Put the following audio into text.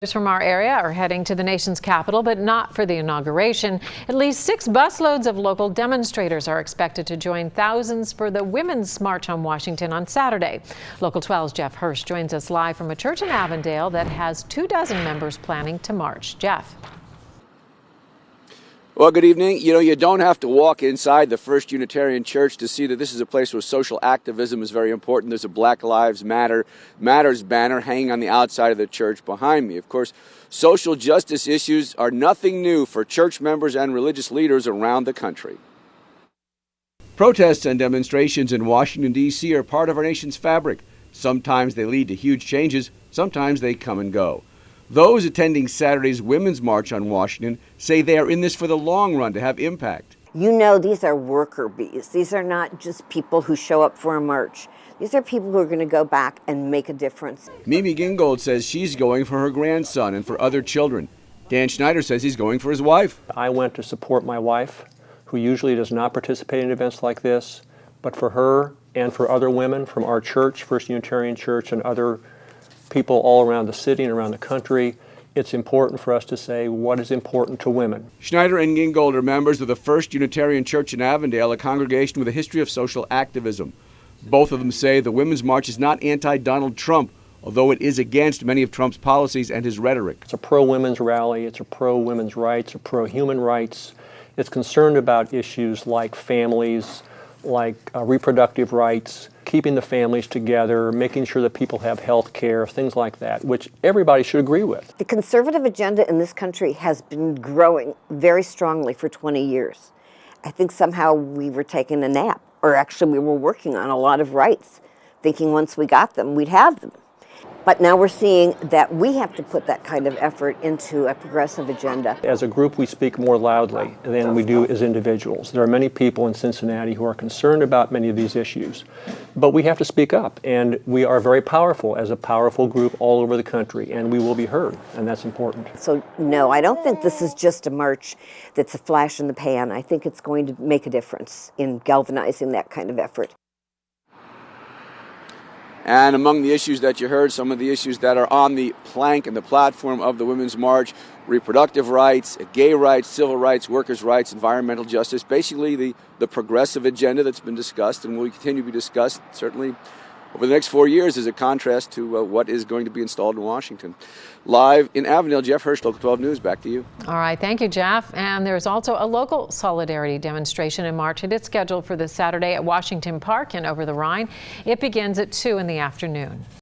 From our area are heading to the nation's capital, but not for the inauguration. At least 6 busloads of local demonstrators are expected to join thousands for the Women's March on Washington on Saturday. Local 12's Jeff Hirsch joins us live from a church in Avondale that has 24 members planning to march. Jeff. Well, good evening. You don't have to walk inside the First Unitarian Church to see that this is a place where social activism is very important. There's a Black Lives Matters banner hanging on the outside of the church behind me. Of course, social justice issues are nothing new for church members and religious leaders around the country. Protests and demonstrations in Washington, D.C. are part of our nation's fabric. Sometimes they lead to huge changes, sometimes they come and go. Those attending Saturday's Women's March on Washington say they are in this for the long run to have impact. These are worker bees. These are not just people who show up for a march. These are people who are going to go back and make a difference. Mimi Gingold says she's going for her grandson and for other children. Dan Schneider says he's going for his wife. I went to support my wife, who usually does not participate in events like this, but for her and for other women from our church, First Unitarian Church, and other people all around the city and around the country, it's important for us to say what is important to women. Schneider and Gingold are members of the First Unitarian Church in Avondale, a congregation with a history of social activism. Both of them say the Women's March is not anti-Donald Trump, although it is against many of Trump's policies and his rhetoric. It's a pro-women's rally, it's a pro-women's rights, a pro-human rights. It's concerned about issues like families, like reproductive rights, keeping the families together, making sure that people have health care, things like that, which everybody should agree with. The conservative agenda in this country has been growing very strongly for 20 years. I think somehow we were taking a nap, or actually we were working on a lot of rights, thinking once we got them, we'd have them. But now we're seeing that we have to put that kind of effort into a progressive agenda. As a group, we speak more loudly than we do as individuals. There are many people in Cincinnati who are concerned about many of these issues, but we have to speak up, and we are very powerful as a powerful group all over the country, and we will be heard, and that's important. So no, I don't think this is just a march that's a flash in the pan. I think it's going to make a difference in galvanizing that kind of effort. And among the issues that you heard, some of the issues that are on the plank and the platform of the Women's March: reproductive rights, gay rights, civil rights, workers' rights, environmental justice, basically the progressive agenda that's been discussed and will continue to be discussed certainly over the next 4 years as a contrast to what is going to be installed in Washington. Live in Avondale, Jeff Hirsch, Local 12 News, back to you. All right, thank you, Jeff. And there's also a local solidarity demonstration and march. It is scheduled for this Saturday at Washington Park and over the Rhine. It begins at 2 in the afternoon.